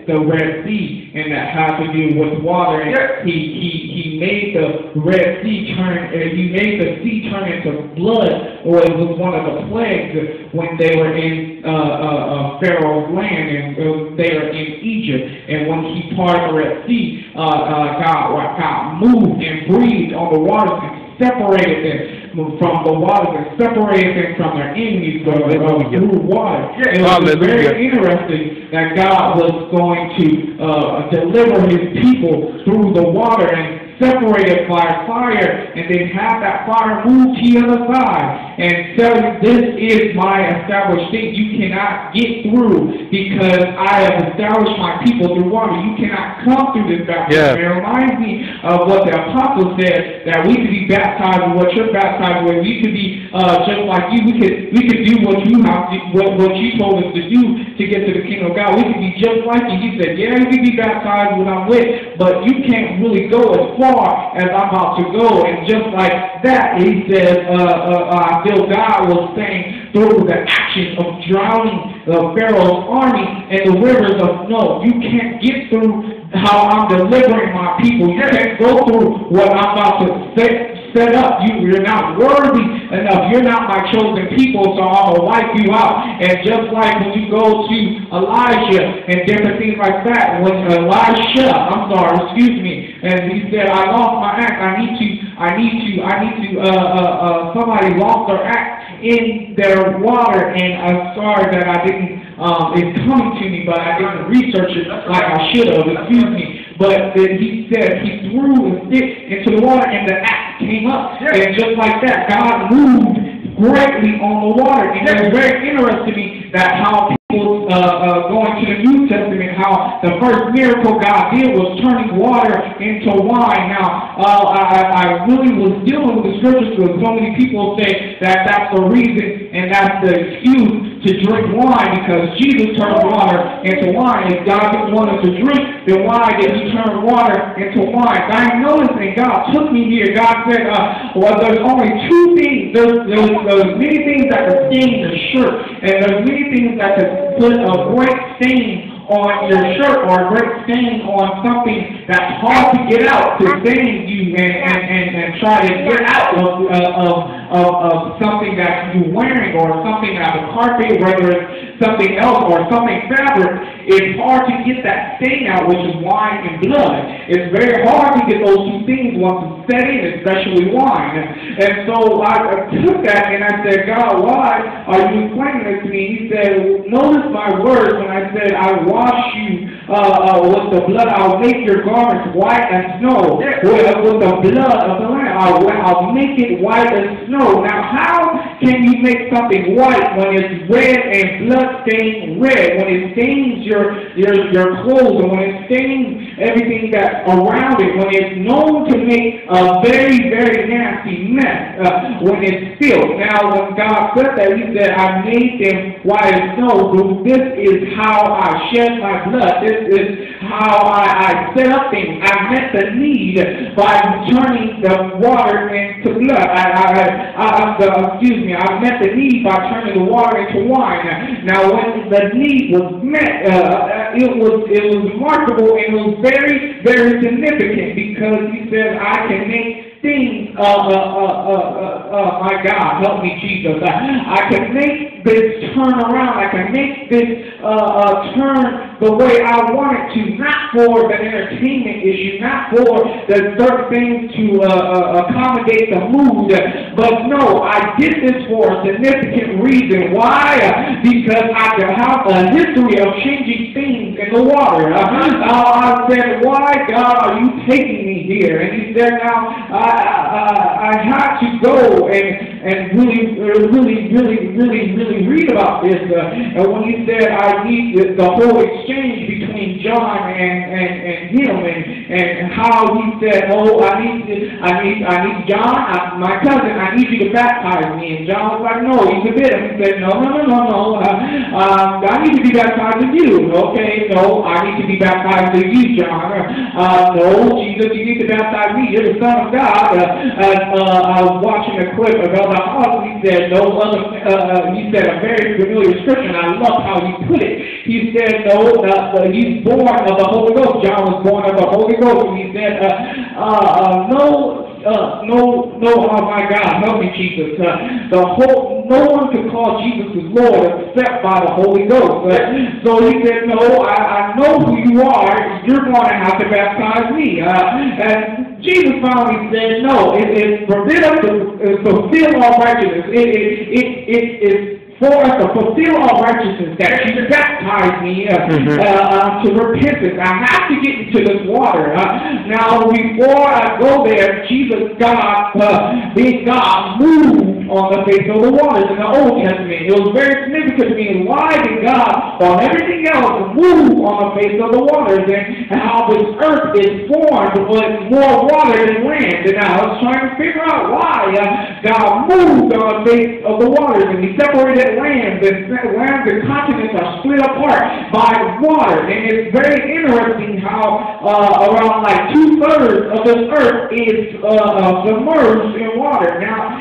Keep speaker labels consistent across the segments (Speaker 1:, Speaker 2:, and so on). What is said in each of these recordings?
Speaker 1: the Red Sea, and that had to do with water. And he made the Red Sea turn, he made the sea turn into blood, or it was one of the plagues when they were in Pharaoh's land, and they were in Egypt. And when he parted the Red Sea, God moved and breathed on the waters and separated them from the waters and separated them from their enemies through water. It was very interesting that God was going to deliver his people through the water and separated by fire, and then have that fire move to the other side and tell you, this is my established thing. You cannot get through because I have established my people through water. You cannot come through this baptism. It reminds me of what the apostle said, that we could be baptized with what you're baptized with. We could be just like you. We could do what you have to, what you told us to do to get to the kingdom of God. We could be just like you. He said, yeah, you can be baptized when I'm with, but you can't really go as far as I'm about to go. And just like that, he says, I feel God was saying through the action of drowning Pharaoh's army and the rivers of no, you can't get through how I'm delivering my people. You can't go through what I'm about to set up. You're not worthy enough. You're not my chosen people, so I'm going to wipe you out. And just like when you go to Elijah and different things like that, when and he said, I lost my act. Somebody lost their act in their water, and I'm sorry that I didn't, it's coming to me, but I didn't research it like I should have, excuse me. But then he said he threw a stick into the water and the axe came up. And just like that, God moved greatly on the water. And it was very interesting to me that how people going to the New Testament, how the first miracle God did was turning water into wine. Now, I really was dealing with the scriptures because so many people say that that's the reason and that's the excuse to drink wine, because Jesus turned water into wine. If God didn't want us to drink, then why did he turn water into wine? I'm noticing God took me here. God said, well, there's only two things. There's many things that could stain the shirt, and there's many things that could put a great stain on your shirt or a great stain on something that's hard to get out, to stain you and try to get out of something that you're wearing or something that's a carpet, whether it's something else or something fabric. It's hard to get that stain out, which is wine and blood. It's very hard to get those two things once it's set in, especially wine. And so I took that and I said, God, why are you explaining this to me? He said, notice my words when I said, I wash you with the blood. I'll make your garments white as snow. With the blood of the Lamb, I'll make it white as snow. Now, how can you make something white when it's red and blood stained red? When it stains your clothes, and when it stains everything that's around it, when it's known to make a very, very nasty mess, when it's filled. Now, when God said that, he said, I made them white as snow. So this is how I shed my blood. This is how I set up things. I met the need by turning the water into blood. I met the need by turning the water into wine. Now, when the need was met, it was remarkable, and it was very, very significant, because he said, I can make things, my God, help me, Jesus. I can make this turn around. I can make this turn the way I want it to, not for the entertainment issue, not for the certain things to accommodate the mood, but no, I did this for a significant reason. Why? Because I can have a history of changing things in the water. I said, why, God, are you taking me here? And he said, now, I had to go and really read about this. And when he said, I need the whole exchange between John and him, and how he said, oh, I need John, my cousin, I need you to baptize me. And John was like, no, he forbid him. He said, no, I need to be baptized in you. Okay, no, I need to be baptized in you, John. No, Jesus, you need to baptize me. You're the Son of God. I was watching a clip of Elder Hawk. He said, he said a very familiar scripture, and I love how he put it. He said, no, he's born born of the Holy Ghost. John was born of the Holy Ghost. And he said, oh my God, help me, Jesus. No one can call Jesus as Lord except by the Holy Ghost. So he said, no, I know who you are. You're going to have to baptize me. And Jesus finally said, no, it's forbid us to fulfill all righteousness. It is for us to fulfill all righteousness that you baptize me to repentance. I have to get into this water. Now, before I go there, Jesus, God, being God, moved on the face of the waters in the Old Testament. It was very significant to me. Why did God, on everything else, move on the face of the waters, and how this earth is formed with more water than land? And I was trying to figure out why God moved on the face of the waters, and He separated lands and continents are split apart by water. And it's very interesting how around like 2/3 of this earth is submerged in water. Now,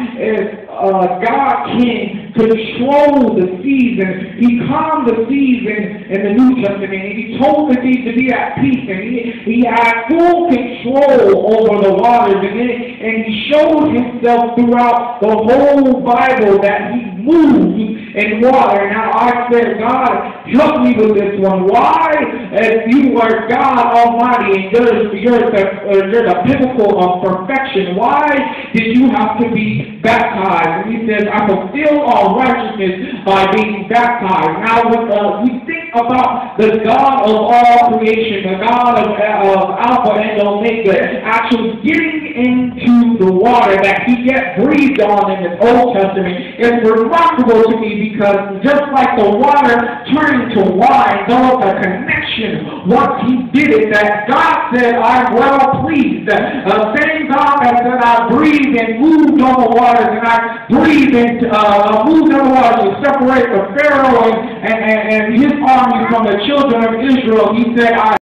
Speaker 1: God can control the seas, and He calmed the seas in the New Testament, and He told the seas to be at peace, and He had full control over the waters, and He showed Himself throughout the whole Bible that He moved in water. Now I said, God, help me with this one. Why, as you are God Almighty, and you're the pinnacle of perfection, why did you have to be baptized? And He says, I fulfill all righteousness by being baptized. Now, when we think about the God of all creation, the God of Alpha and Omega, actually getting into the water that He yet breathed on in the Old Testament, is remarkable to me, because just like the water turned to wine, there was a connection once He did it, that God said, I'm well pleased. The same God that said, I breathed and moved on the waters, and I breathed and moved on the waters to separate the Pharaoh and his army from the children of Israel. He said, I